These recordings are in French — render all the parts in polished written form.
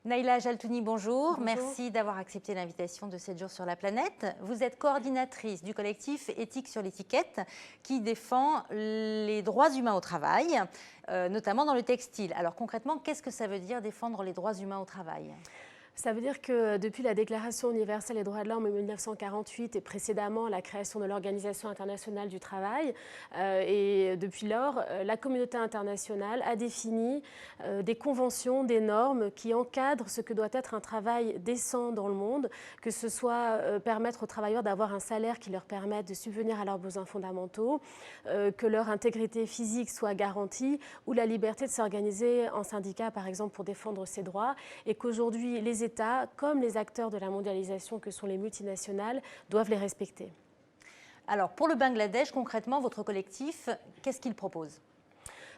Naïla Jaltouni, bonjour. Bonjour. Merci d'avoir accepté l'invitation de 7 jours sur la planète. Vous êtes coordinatrice du collectif Éthique sur l'étiquette qui défend les droits humains au travail, notamment dans le textile. Alors concrètement, qu'est-ce que ça veut dire défendre les droits humains au travail ? Ça veut dire que depuis la Déclaration universelle des droits de l'homme en 1948 et précédemment la création de l'Organisation internationale du travail, et depuis lors, la communauté internationale a défini des conventions, des normes qui encadrent ce que doit être un travail décent dans le monde, que ce soit permettre aux travailleurs d'avoir un salaire qui leur permette de subvenir à leurs besoins fondamentaux, que leur intégrité physique soit garantie ou la liberté de s'organiser en syndicat, par exemple, pour défendre ses droits, et qu'aujourd'hui, les États, comme les acteurs de la mondialisation que sont les multinationales, doivent les respecter. Alors, pour le Bangladesh, concrètement, votre collectif, qu'est-ce qu'il propose ?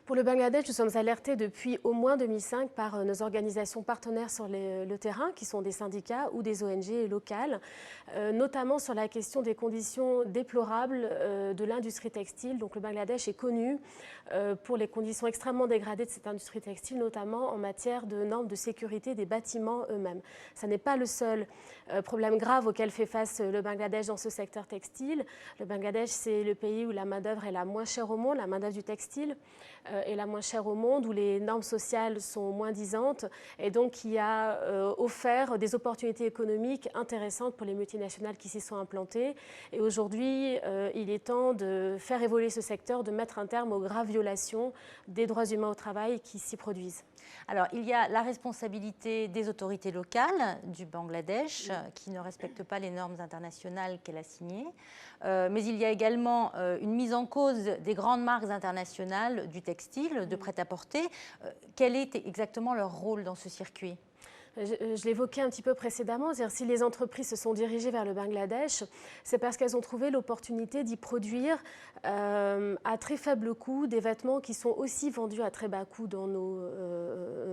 Pour le Bangladesh, nous sommes alertés depuis au moins 2005 par nos organisations partenaires sur le terrain, qui sont des syndicats ou des ONG locales, notamment sur la question des conditions déplorables de l'industrie textile. Donc le Bangladesh est connu pour les conditions extrêmement dégradées de cette industrie textile, notamment en matière de normes de sécurité des bâtiments eux-mêmes. Ce n'est pas le seul problème grave auquel fait face le Bangladesh dans ce secteur textile. Le Bangladesh, c'est le pays où la main-d'œuvre est la moins chère au monde, la main-d'œuvre du textile est la moins chère au monde, où les normes sociales sont moins disantes, et donc qui a offert des opportunités économiques intéressantes pour les multinationales qui s'y sont implantées. Et aujourd'hui, il est temps de faire évoluer ce secteur, de mettre un terme aux graves violations des droits humains au travail qui s'y produisent. Alors, il y a la responsabilité des autorités locales du Bangladesh qui ne respectent pas les normes internationales qu'elle a signées. Mais il y a également une mise en cause des grandes marques internationales du textile, de prêt-à-porter. Quel est exactement leur rôle dans ce circuit ? Je l'évoquais un petit peu précédemment, c'est-à-dire si les entreprises se sont dirigées vers le Bangladesh, c'est parce qu'elles ont trouvé l'opportunité d'y produire à très faible coût des vêtements qui sont aussi vendus à très bas coût dans nos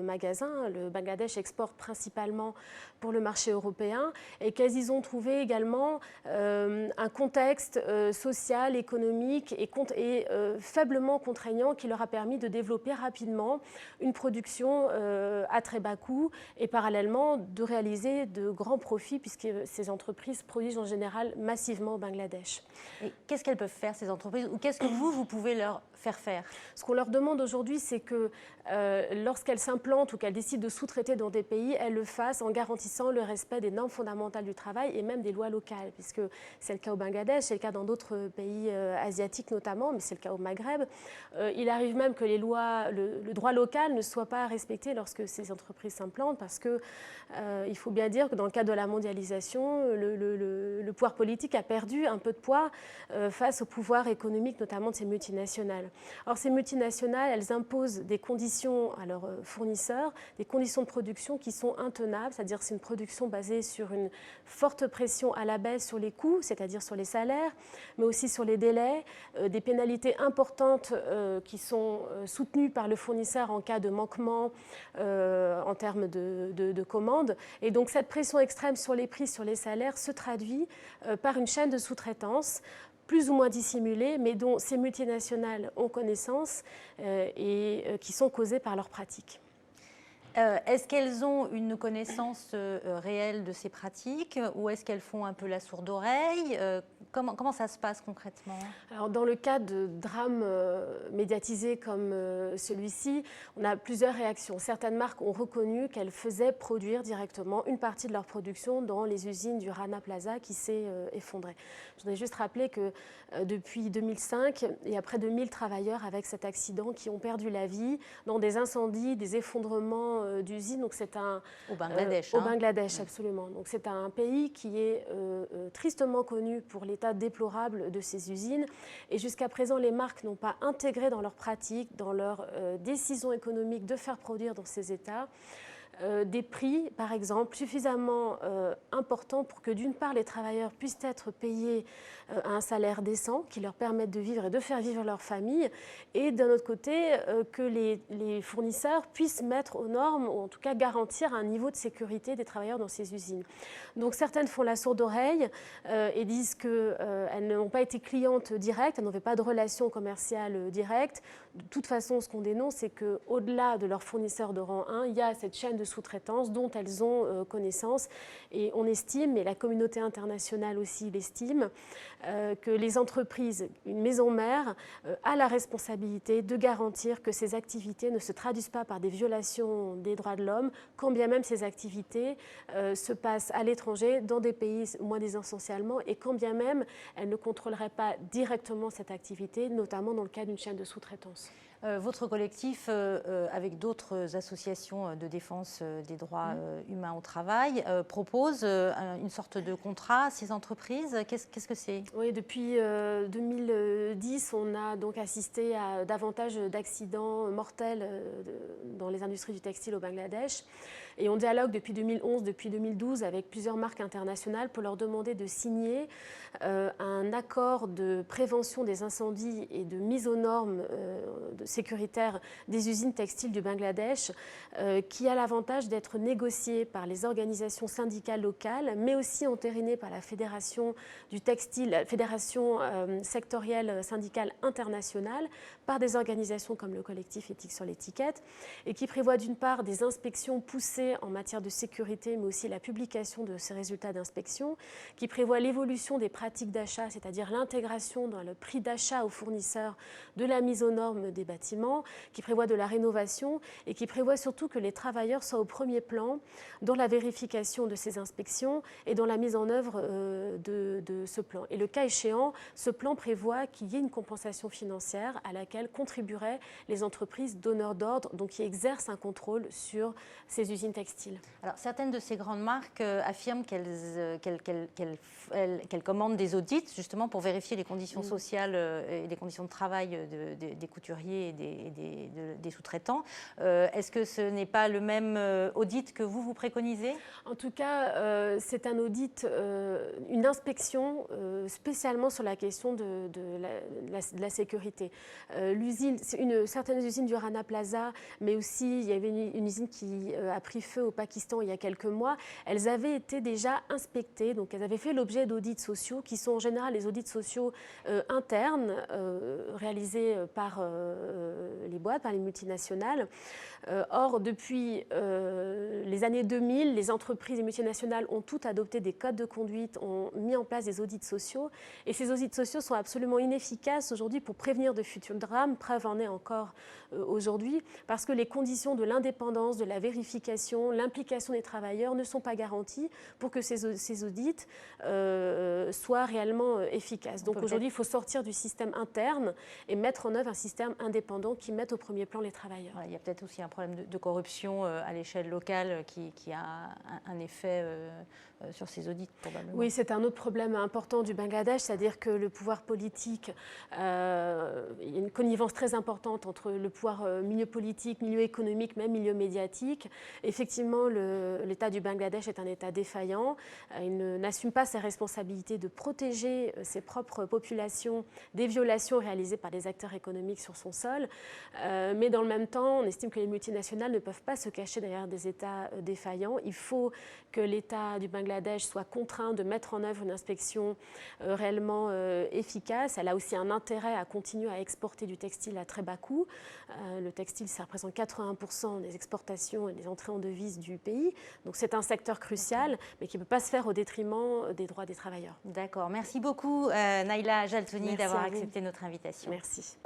magasins. Le Bangladesh exporte principalement pour le marché européen et qu'elles y ont trouvé également un contexte social, économique et faiblement contraignant qui leur a permis de développer rapidement une production à très bas coût et parallèlement de réaliser de grands profits puisque ces entreprises produisent en général massivement au Bangladesh. Et qu'est-ce qu'elles peuvent faire, ces entreprises, ou qu'est-ce que vous pouvez leur faire faire ? Ce qu'on leur demande aujourd'hui, c'est que lorsqu'elles s'implantent ou qu'elles décident de sous-traiter dans des pays, elles le fassent en garantissant le respect des normes fondamentales du travail et même des lois locales, puisque c'est le cas au Bangladesh, c'est le cas dans d'autres pays asiatiques notamment, mais c'est le cas au Maghreb. Il arrive même que les lois, le droit local ne soit pas respecté lorsque ces entreprises s'implantent, parce que il faut bien dire que dans le cadre de la mondialisation, le pouvoir politique a perdu un peu de poids face au pouvoir économique, notamment de ces multinationales. Or, ces multinationales, elles imposent des conditions à leurs fournisseurs, des conditions de production qui sont intenables, c'est-à-dire c'est une production basée sur une forte pression à la baisse sur les coûts, c'est-à-dire sur les salaires, mais aussi sur les délais, des pénalités importantes qui sont soutenues par le fournisseur en cas de manquement en termes de commandes. Et donc cette pression extrême sur les prix, sur les salaires se traduit par une chaîne de sous-traitance plus ou moins dissimulées, mais dont ces multinationales ont connaissance et qui sont causées par leurs pratiques. Est-ce qu'elles ont une connaissance réelle de ces pratiques ou est-ce qu'elles font un peu la sourde oreille ? Comment ça se passe concrètement ? Alors, dans le cas de drames médiatisés comme celui-ci, on a plusieurs réactions. Certaines marques ont reconnu qu'elles faisaient produire directement une partie de leur production dans les usines du Rana Plaza qui s'est effondrée. Je voudrais juste rappeler que depuis 2005, il y a près de 1000 travailleurs avec cet accident qui ont perdu la vie dans des incendies, des effondrements d'usines. Donc c'est au Bangladesh. Au Bangladesh, absolument. Donc c'est un pays qui est tristement connu pour l'état déplorable de ces usines. Et jusqu'à présent, les marques n'ont pas intégré dans leurs pratiques, dans leurs décisions économiques de faire produire dans ces états, des prix, par exemple, suffisamment importants pour que, d'une part, les travailleurs puissent être payés à un salaire décent qui leur permette de vivre et de faire vivre leur famille, et d'un autre côté, que les fournisseurs puissent mettre aux normes, ou en tout cas garantir un niveau de sécurité des travailleurs dans ces usines. Donc certaines font la sourde oreille et disent qu'elles n'ont pas été clientes directes, elles n'avaient pas de relation commerciale directe. De toute façon, ce qu'on dénonce, c'est qu'au-delà de leurs fournisseurs de rang 1, il y a cette chaîne de sous-traitance dont elles ont connaissance. Et on estime, et la communauté internationale aussi l'estime, que les entreprises, une maison mère, a la responsabilité de garantir que ces activités ne se traduisent pas par des violations des droits de l'homme, quand bien même ces activités se passent à l'étranger, dans des pays moins essentiellement, et quand bien même elles ne contrôleraient pas directement cette activité, notamment dans le cas d'une chaîne de sous-traitance. Votre collectif, avec d'autres associations de défense des droits humains au travail, propose une sorte de contrat à ces entreprises. Qu'est-ce que c'est? Oui, depuis 2010, on a donc assisté à davantage d'accidents mortels dans les industries du textile au Bangladesh. Et on dialogue depuis 2011, depuis 2012 avec plusieurs marques internationales pour leur demander de signer un accord de prévention des incendies et de mise aux normes sécuritaires des usines textiles du Bangladesh qui a l'avantage d'être négocié par les organisations syndicales locales, mais aussi entériné par la Fédération du textile, la Fédération sectorielle syndicale internationale, par des organisations comme le collectif Éthique sur l'étiquette, et qui prévoit d'une part des inspections poussées en matière de sécurité, mais aussi la publication de ces résultats d'inspection, qui prévoit l'évolution des pratiques d'achat, c'est-à-dire l'intégration dans le prix d'achat aux fournisseurs de la mise aux normes des bâtiments, qui prévoit de la rénovation et qui prévoit surtout que les travailleurs soient au premier plan dans la vérification de ces inspections et dans la mise en œuvre de ce plan. Et le cas échéant, ce plan prévoit qu'il y ait une compensation financière à laquelle contribueraient les entreprises donneurs d'ordre, donc qui exercent un contrôle sur ces usines textiles. Alors, certaines de ces grandes marques affirment qu'elles commandent des audits justement pour vérifier les conditions sociales et les conditions de travail des couturiers et des sous-traitants. Est-ce que ce n'est pas le même audit que vous préconisez? En tout cas, c'est un audit, une inspection spécialement sur la question de la sécurité. Certaines usines du Rana Plaza, mais aussi il y avait une usine qui a pris feu au Pakistan il y a quelques mois, elles avaient été déjà inspectées, donc elles avaient fait l'objet d'audits sociaux qui sont en général les audits sociaux internes réalisés par les boîtes, par les multinationales. Or, depuis les années 2000, les entreprises et multinationales ont toutes adopté des codes de conduite, ont mis en place des audits sociaux, et ces audits sociaux sont absolument inefficaces aujourd'hui pour prévenir de futurs drames. Preuve en est encore aujourd'hui, parce que les conditions de l'indépendance, de la vérification, l'implication des travailleurs ne sont pas garanties pour que ces audits soient réellement efficaces. Donc aujourd'hui, il faut sortir du système interne et mettre en œuvre un système indépendant qui mette au premier plan les travailleurs. Voilà, il y a peut-être aussi un problème de corruption à l'échelle locale qui a un effet sur ces audits, probablement. Oui, c'est un autre problème important du Bangladesh, c'est-à-dire que le pouvoir politique, il y a une connivence très importante entre le pouvoir milieu politique, milieu économique, même milieu médiatique. Effectivement, l'État du Bangladesh est un État défaillant. Il n'assume pas ses responsabilités de protéger ses propres populations des violations réalisées par des acteurs économiques sur son sol. Mais dans le même temps, on estime que les multinationales ne peuvent pas se cacher derrière des États défaillants. Il faut que l'État du Bangladesh soit contraint de mettre en œuvre une inspection réellement efficace. Elle a aussi un intérêt à continuer à exporter du textile à très bas coût. Le textile, ça représente 80% des exportations et des entrées en devises du pays. Donc c'est un secteur crucial, mais qui ne peut pas se faire au détriment des droits des travailleurs. D'accord. Merci beaucoup, Naila Jaltouni, d'avoir accepté notre invitation. Merci.